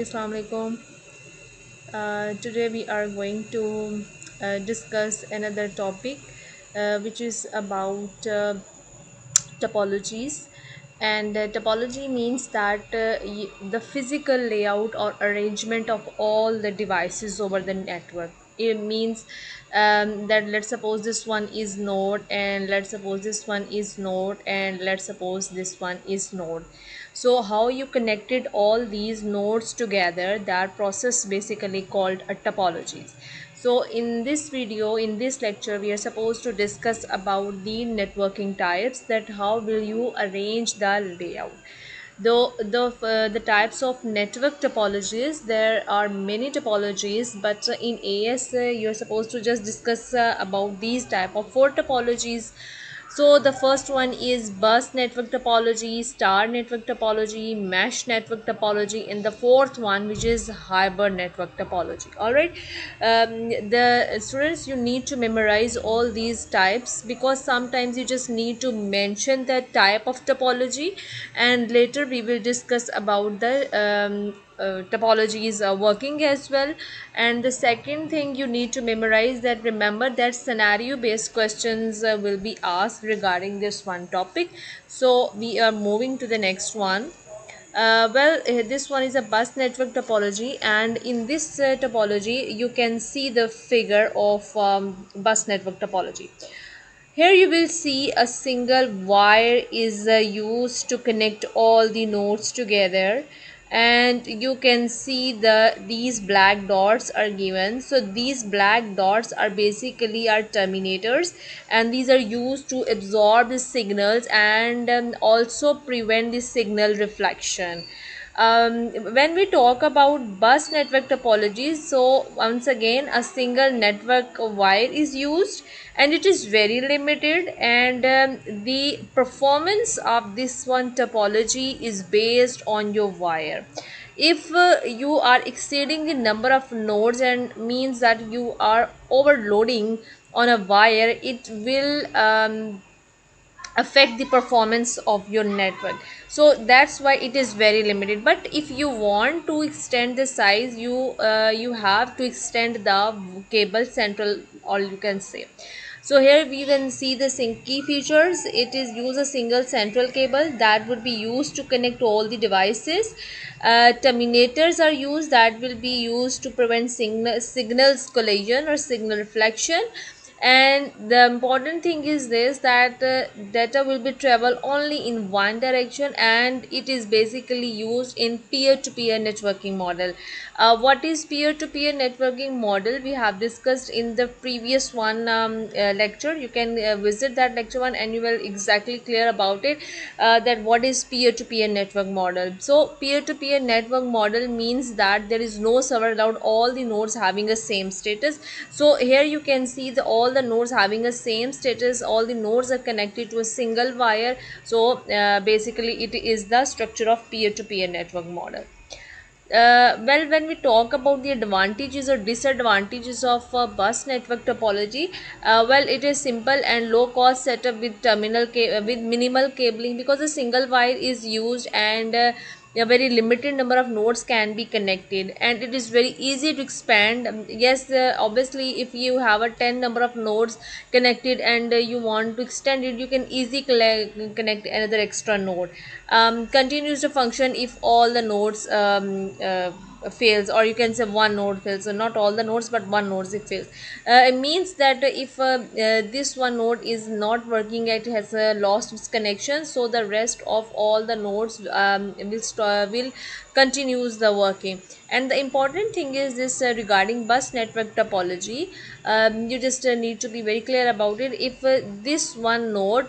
Assalamualaikum. Today we are going to discuss another topic, which is about topologies. And topology means that the physical layout or arrangement of all the devices over the network. It means that let's suppose this one is node, and let's suppose this one is node, and let's suppose this one is node. So how you connected all these nodes together, that process basically called a topology. So in this video, in this lecture, we are supposed to discuss about the networking types, that how will you arrange the layout. Though the types of network topologies, there are many topologies, but in AS you're supposed to just discuss about these type of four topologies. So the first one is bus network topology, star network topology, mesh network topology, and the fourth one, which is hybrid network topology. All right, the students, you need to memorize all these types, because sometimes you just need to mention the type of topology, and later we will discuss about the topologies working as well. And the second thing you need to memorize, that remember that scenario based questions will be asked regarding this one topic. So we are moving to the next one. This one is a bus network topology, and in this topology you can see the figure of bus network topology. Here you will see a single wire is used to connect all the nodes together, and you can see these black dots are given. So these black dots are basically our terminators, and these are used to absorb the signals and also prevent the signal reflection. When we talk about bus network topologies, so once again a single network wire is used, and it is very limited, and the performance of this one topology is based on your wire. If you are exceeding the number of nodes, and means that you are overloading on a wire, it will affect the performance of your network. So that's why it is very limited. But if you want to extend the size, you have to extend the cable central, or you can say. So here we can see the key features. It is use a single central cable that would be used to connect all the devices. Terminators are used, that will be used to prevent signals collision or signal reflection. And the important thing is this, that data will be travel only in one direction, and it is basically used in peer-to-peer networking model. What is peer-to-peer networking model, we have discussed in the previous one lecture. You can visit that lecture one, and you will exactly clear about it, that what is peer-to-peer network model. So peer-to-peer network model means that there is no server allowed, all the nodes having a same status. So here you can see all the nodes having a same status, all the nodes are connected to a single wire. So basically it is the structure of peer-to-peer network model. When we talk about the advantages or disadvantages of bus network topology, it is simple and low cost setup with with minimal cabling, because a single wire is used, and a very limited number of nodes can be connected, and it is very easy to expand. Yes, obviously if you have a 10 number of nodes connected, and you want to extend it, you can easily connect another extra node. Continues to function if all the nodes fails, or you can say one node fails. So not all the nodes, but one node it fails. It means that if this one node is not working, it has lost its connection, so the rest of all the nodes will continues the working. And the important thing is this, regarding bus network topology, you just need to be very clear about it. If this one node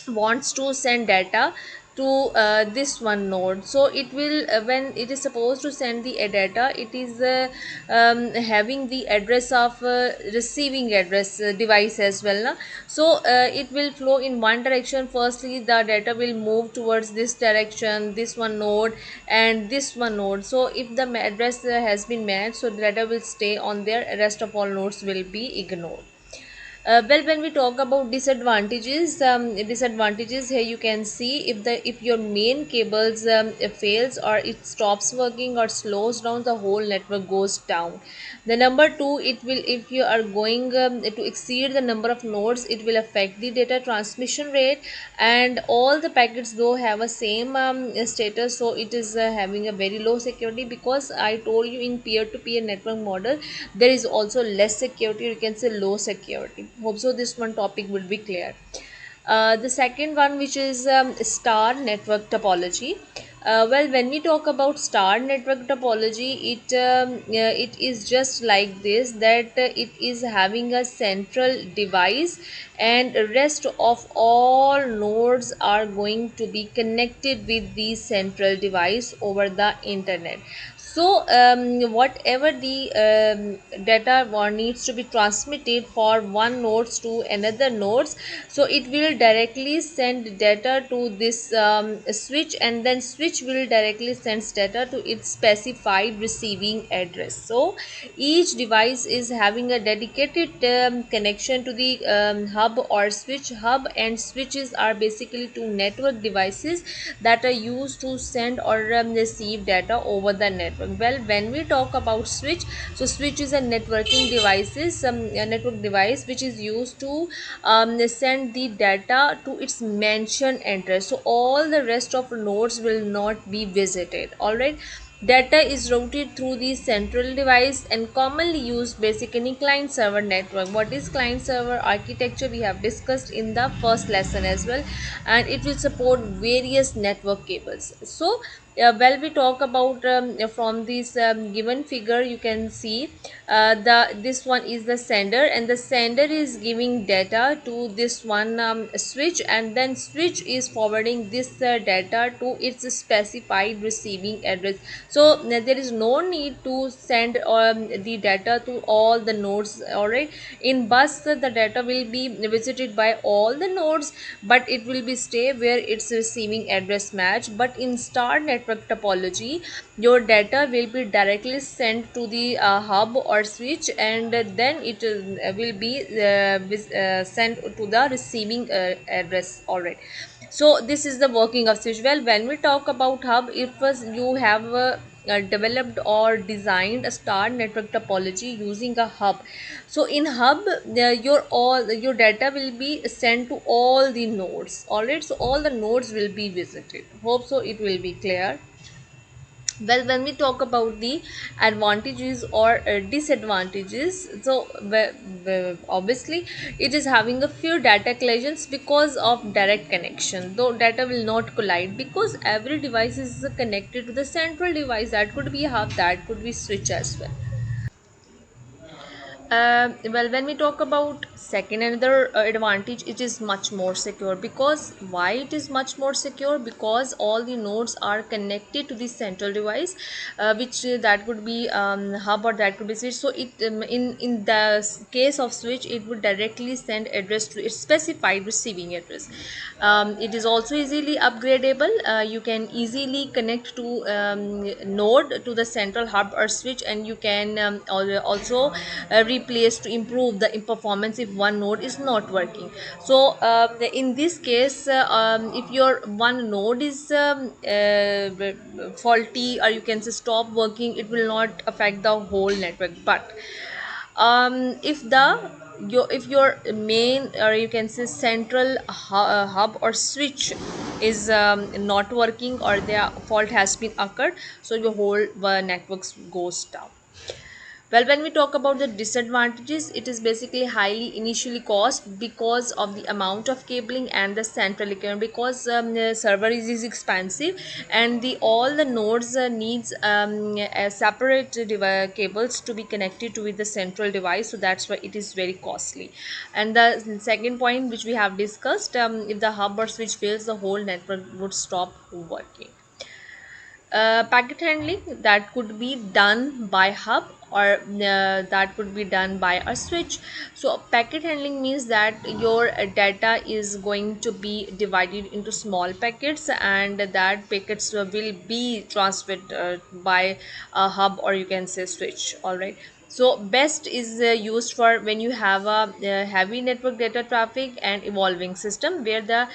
wants to send data to this one node, so it will, when it is supposed to send the data, it is having the address of receiving address device as well, na? So it will flow in one direction. Firstly the data will move towards this direction, this one node and this one node. So if the address has been matched, so the data will stay on there, rest of all nodes will be ignored. Well, when we talk about disadvantages here you can see if your main cables fails or it stops working or slows down, the whole network goes down. The number two, it will, if you are going to exceed the number of nodes, it will affect the data transmission rate, and all the packets though have a same status, so it is having a very low security, because I told you in peer-to-peer network model there is also less security, you can say low security. Hope so this one topic will be clear. The second one, which is star network topology. Well, when we talk about star network topology, it is just like this, that it is having a central device and rest of all nodes are going to be connected with the central device over the internet. So whatever the data needs to be transmitted for one nodes to another nodes, so it will directly send data to this switch, and then switch will directly sends data to its specified receiving address. So each device is having a dedicated connection to the hub or switch. Hub and switches are basically two network devices that are used to send or receive data over the network. Well, when we talk about switch, so switch is a network device which is used to send the data to its mentioned address, so all the rest of nodes will not be visited. All right, data is routed through the central device and commonly used basically in client server network. What is client server architecture we have discussed in the first lesson as well, and it will support various network cables. So well, we talk about from this given figure you can see the this one is the sender, and the sender is giving data to this one switch, and then switch is forwarding this data to its specified receiving address. So there is no need to send the data to all the nodes. All right, in bus the data will be visited by all the nodes, but it will be stay where its receiving address match. But in star network topology, your data will be directly sent to the hub or switch, and then it will be sent to the receiving address. All right, so this is the working of switch. Well, when we talk about hub, it was you have developed or designed a star network topology using a hub. So in hub, your data will be sent to all the nodes. All right, so all the nodes will be visited. Hope so it will be clear. Well, when we talk about the advantages or disadvantages, so obviously it is having a few data collisions because of direct connection, though data will not collide because every device is connected to the central device. That could be a hub, that could be switch as well. Well, when we talk about second another advantage, it is much more secure. Because why it is much more secure? Because all the nodes are connected to the central device, which that could be hub or that could be switch. So it in the case of switch, it would directly send address to its specified receiving address. It is also easily upgradable. You can easily connect to node to the central hub or switch, and you can also replace to improve the performance if one node is not working. So in this case, if your one node is faulty, or you can say stop working, it will not affect the whole network. But if your main, or you can say central hub or switch is not working, or the fault has been occurred, so your whole networks goes down. Well, when we talk about the disadvantages, it is basically highly initially cost because of the amount of cabling and the central equipment. Because the server is expensive, and the all the nodes needs separate cables to be connected to with the central device. So that's why it is very costly. And the second point which we have discussed, if the hub or switch fails, the whole network would stop working. Packet handling, that could be done by hub, or that could be done by a switch. So packet handling means that your data is going to be divided into small packets, and that packets will be transferred by a hub, or you can say switch. All right, So best is used for when you have a heavy network data traffic and evolving system where the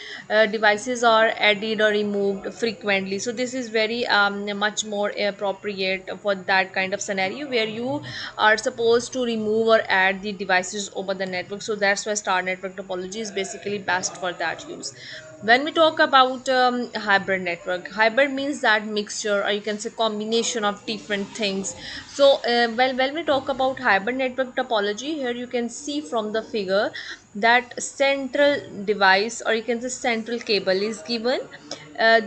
devices are added or removed frequently. So this is very much more appropriate for that kind of scenario where you are supposed to remove or add the devices over the network. So that's why star network topology is basically best for that use. When we talk about hybrid network, hybrid means that mixture, or you can say combination of different things. So well, when we talk about hybrid network topology, here you can see from the figure that central device, or you can say central cable is given.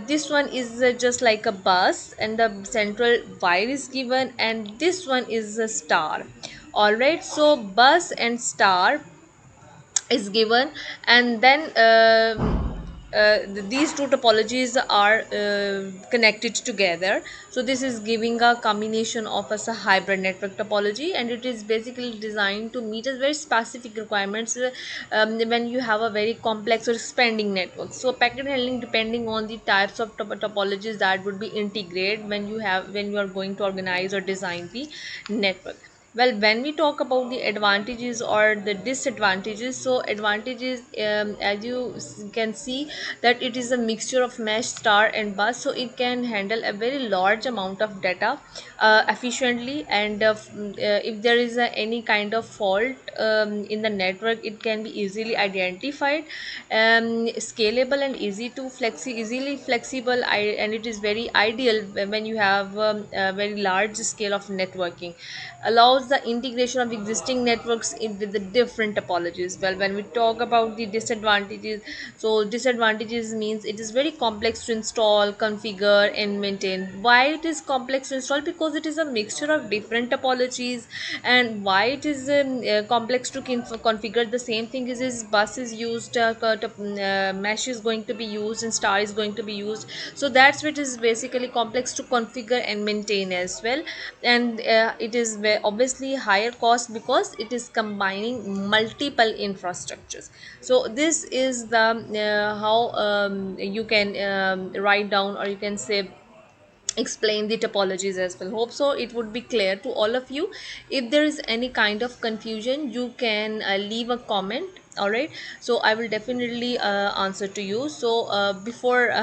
This one is just like a bus, and the central wire is given, and this one is a star. All right, so bus and star is given, and then these two topologies are connected together. So this is giving a combination of as a hybrid network topology, and it is basically designed to meet a very specific requirements when you have a very complex or expanding network. So packet handling, depending on the types of topologies that would be integrated when you are going to organize or design the network. Well, when we talk about the advantages or the disadvantages, so advantages, as you can see, that it is a mixture of mesh, star and bus, so it can handle a very large amount of data efficiently, and if there is any kind of fault in the network, it can be easily identified, scalable and easily flexible, and it is very ideal when you have a very large scale of networking, allows the integration of existing networks with the different topologies. Well, when we talk about the disadvantages, so disadvantages means it is very complex to install, configure and maintain. Why it is complex to install? Because it is a mixture of different topologies. And why it is complex to configure? The same thing is bus is used, mesh is going to be used, and star is going to be used. So that's what is basically complex to configure and maintain as well. And it is obviously higher cost because it is combining multiple infrastructures. So this is the how you can write down, or you can say explain the topologies as well. Hope so it would be clear to all of you. If there is any kind of confusion, you can leave a comment. All right, so I will definitely answer to you. So before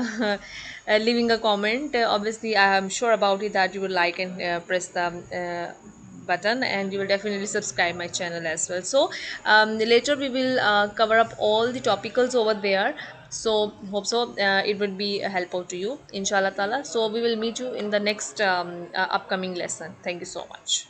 leaving a comment, obviously I am sure about it that you will like and press the button, and you will definitely subscribe my channel as well. So later we will cover up all the topicals over there. So hope so it would be helpful to you, inshallah ta'ala. So we will meet you in the next upcoming lesson. Thank you so much.